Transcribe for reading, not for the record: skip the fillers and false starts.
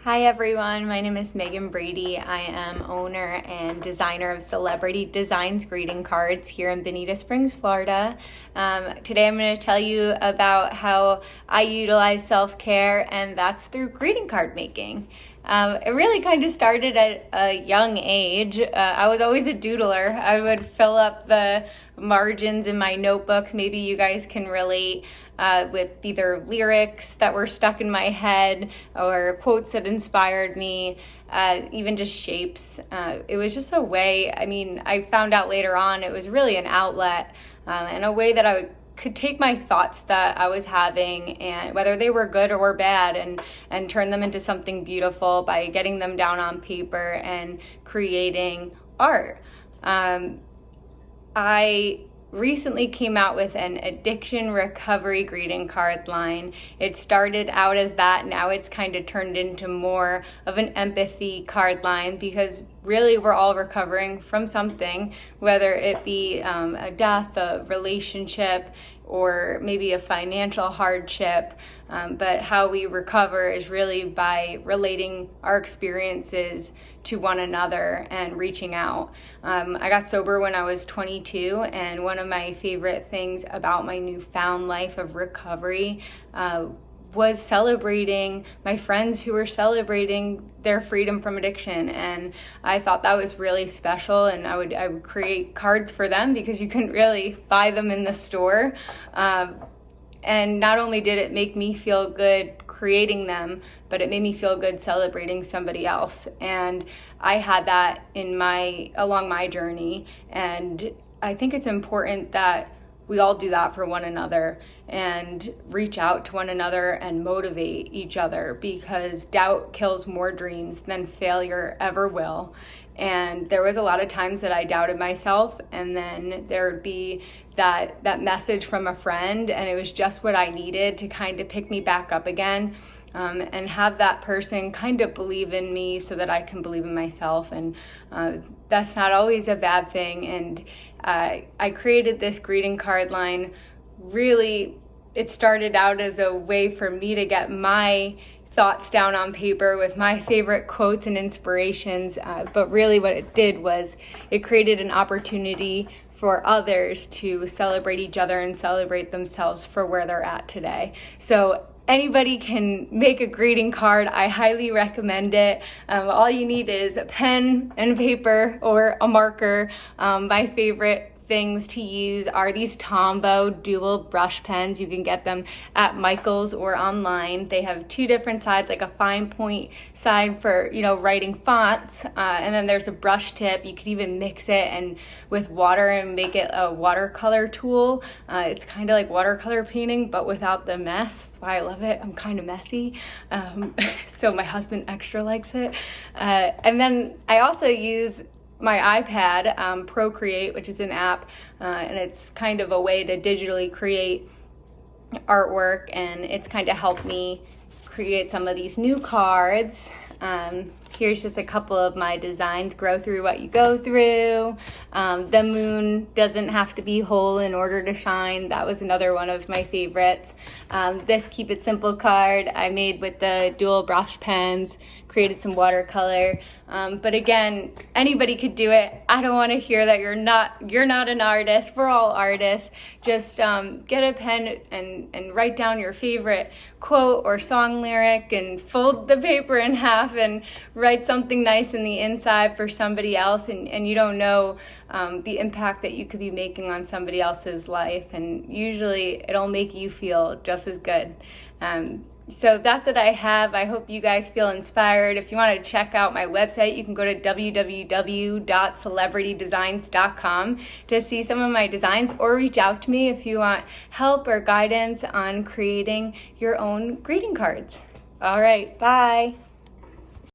Hi everyone, my name is Megan Brady. I am owner and designer of Celebrity Designs greeting cards here in Bonita Springs, Florida. Today I'm going to tell you about how I utilize self-care, and that's through greeting card making. It really kind of started at a young age. I was always a doodler. I would fill up the margins in my notebooks. Maybe you guys can relate with either lyrics that were stuck in my head or quotes that inspired me, even just shapes. It was just a way, I found out later on it was really an outlet and a way that I could take my thoughts that I was having, and whether they were good or bad, and turn them into something beautiful by getting them down on paper and creating art. I recently came out with an addiction recovery greeting card line. It started out as that. Now it's kind of turned into more of an empathy card line, because really we're all recovering from something, whether it be a death, a relationship, or maybe a financial hardship. But how we recover is really by relating our experiences to one another and reaching out. I got sober when I was 22, and one of my favorite things about my newfound life of recovery was celebrating my friends who were celebrating their freedom from addiction. And I thought that was really special, and I would create cards for them because you couldn't really buy them in the store. And not only did it make me feel good creating them, but it made me feel good celebrating somebody else. And I had that along my journey. And I think it's important that we all do that for one another and reach out to one another and motivate each other, because doubt kills more dreams than failure ever will. And there was a lot of times that I doubted myself, and then there would be that message from a friend, and it was just what I needed to kind of pick me back up again. And have that person kind of believe in me so that I can believe in myself. And that's not always a bad thing. And I created this greeting card line. Really, it started out as a way for me to get my thoughts down on paper with my favorite quotes and inspirations. But really what it did was it created an opportunity for others to celebrate each other and celebrate themselves for where they're at today. So anybody can make a greeting card. I highly recommend it. All you need is a pen and paper or a marker. My favorite things to use are these Tombow dual brush pens. You can get them at Michael's or online. They have two different sides, like a fine point side for writing fonts, and then there's a brush tip. You can even mix it and with water and make it a watercolor tool. It's kind of like watercolor painting, but without the mess. That's why I love it. I'm kind of messy, so my husband extra likes it. And then I also use my iPad, Procreate, which is an app, and it's kind of a way to digitally create artwork, and it's kind of helped me create some of these new cards. Here's just a couple of my designs. Grow through what you go through. The moon doesn't have to be whole in order to shine. That was another one of my favorites. This Keep It Simple card I made with the dual brush pens, created some watercolor. But again, anybody could do it. I don't want to hear that you're not an artist. We're all artists. Just get a pen and write down your favorite quote or song lyric, and fold the paper in half and write something nice in the inside for somebody else. And you don't know the impact that you could be making on somebody else's life. And usually it'll make you feel just as good. So that's what I have. I hope you guys feel inspired. If you want to check out my website, you can go to www.celebritydesigns.com to see some of my designs, or reach out to me if you want help or guidance on creating your own greeting cards. All right, bye.